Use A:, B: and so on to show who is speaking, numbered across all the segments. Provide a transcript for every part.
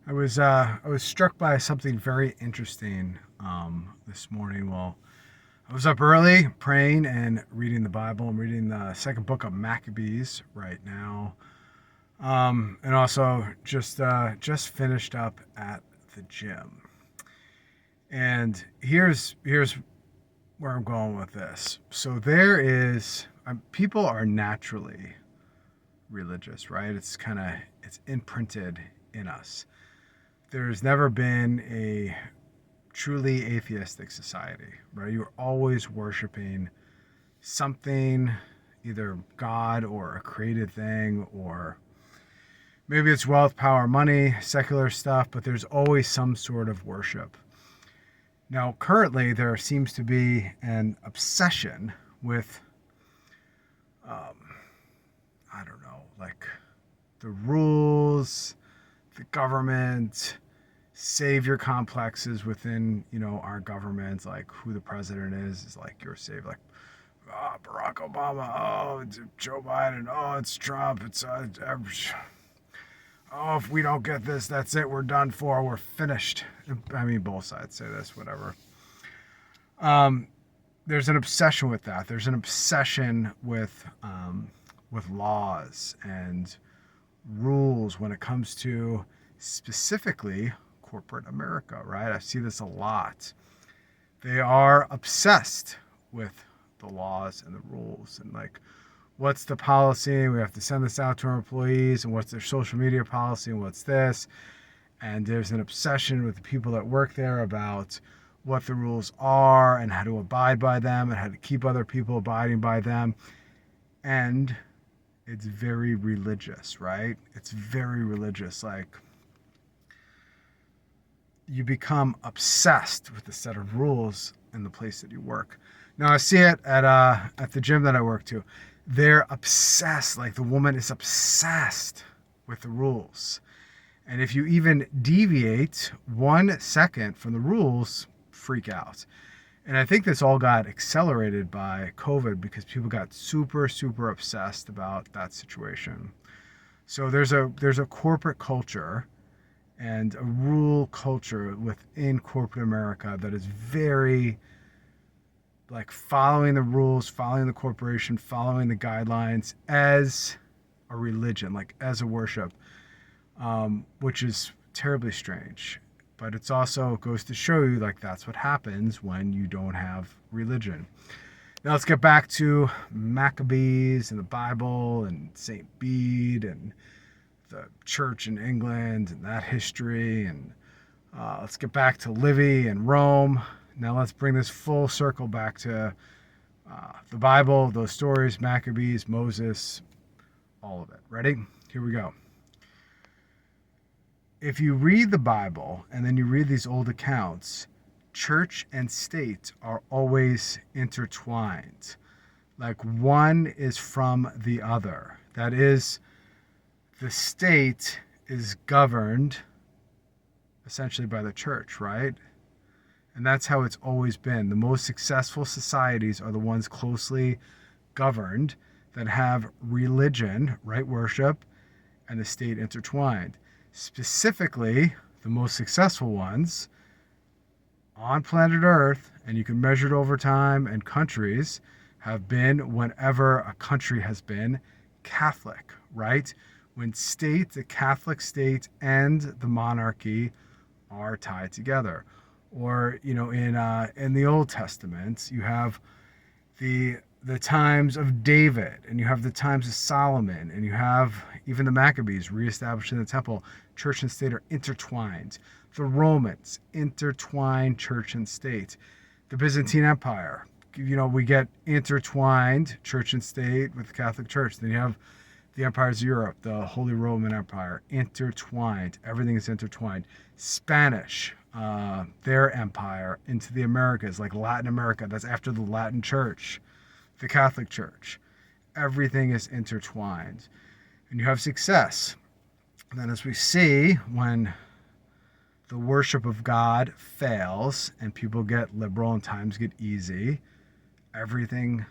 A: I was struck by something very interesting this morning. Well, I was up early praying and reading the Bible. I'm reading the second book of Maccabees right now, and also just finished up at the gym. And here's where I'm going with this. So there is people are naturally religious, right? It's imprinted in us. There's never been a truly atheistic society, right? You're always worshiping something, either God or a created thing, or maybe it's wealth, power, money, secular stuff, but there's always some sort of worship. Now, currently, there seems to be an obsession with, um, I don't know, like the rules, the government, savior complexes within our government, like who the president is like your savior, like Barack Obama, oh it's Joe Biden, oh it's Trump, oh if we don't get this, that's it, we're done for, we're finished. I mean, both sides say this, whatever. um there's an obsession with that. There's an obsession with laws and rules when it comes to specifically corporate America, right? I see this a lot. They are obsessed with the laws and the rules and like what's the policy? We have to send this out to our employees, and what's their social media policy, and what's this? And there's an obsession with the people that work there about what the rules are and how to abide by them and how to keep other people abiding by them. And it's very religious, right? It's very religious. Like you become obsessed with the set of rules in the place that you work. Now I see it at the gym that I work to. They're obsessed. Like the woman is obsessed with the rules. And if you even deviate 1 second from the rules, freak out. And I think this all got accelerated by COVID because people got super, super obsessed about that situation. So there's a corporate culture and a rule culture within corporate America that is very like following the rules, following the corporation, following the guidelines as a religion, like as a worship, which is terribly strange. But it's also goes to show you like that's what happens when you don't have religion. Now let's get back to Maccabees and the Bible and Saint Bede and the church in England and that history. And let's get back to Livy and Rome. Now let's bring this full circle back to the Bible, those stories, Maccabees, Moses, all of it. Ready? Here we go. If you read the Bible and then you read these old accounts, church and state are always intertwined. Like one is from the other. That is, the state is governed essentially by the church, right? And that's how it's always been. The most successful societies are the ones closely governed that have religion, right, worship, and the state intertwined. Specifically, the most successful ones on planet Earth, and you can measure it over time, and countries have been whenever a country has been Catholic, right? When the Catholic state and the monarchy are tied together. Or, in the Old Testament, you have the times of David, and you have the times of Solomon, and you have even the Maccabees reestablishing the temple. Church and state are intertwined. The Romans intertwined church and state. The Byzantine Empire, we get intertwined church and state with the Catholic Church. Then you have the empires of Europe, the Holy Roman Empire, intertwined. Everything is intertwined. Spanish, their empire into the Americas, like Latin America. That's after the Latin Church, the Catholic Church. Everything is intertwined. And you have success. And then as we see, when the worship of God fails and people get liberal and times get easy, everything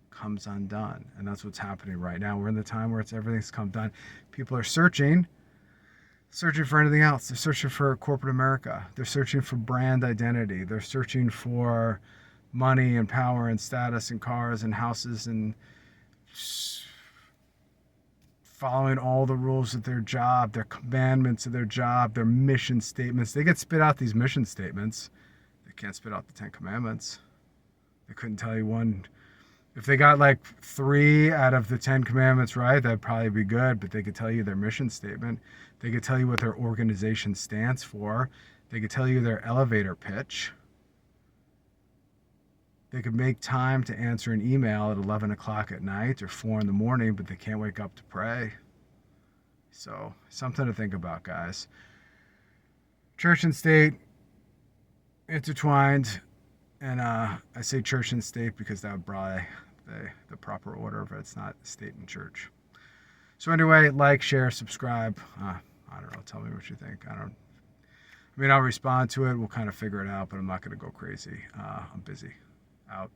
A: comes undone. And that's what's happening right now. We're in the time where everything's come done. People are searching searching for anything else. They're searching for corporate America. They're searching for brand identity. They're searching for money and power and status and cars and houses and following all the rules of their job, their commandments of their job, their mission statements. They get spit out these mission statements. They can't spit out the 10 Commandments. They couldn't tell you one. If they got like 3 out of the 10 Commandments right, that'd probably be good, but they could tell you their mission statement. They could tell you what their organization stands for. They could tell you their elevator pitch. They could make time to answer an email at 11 o'clock at night or 4 in the morning, but they can't wake up to pray. So, something to think about, guys. Church and state intertwined, and I say church and state because that would probably the proper order, but it's not state and church. So anyway, like, share, subscribe. I don't know. Tell me what you think. I'll respond to it. We'll kind of figure it out, but I'm not going to go crazy. I'm busy. Out.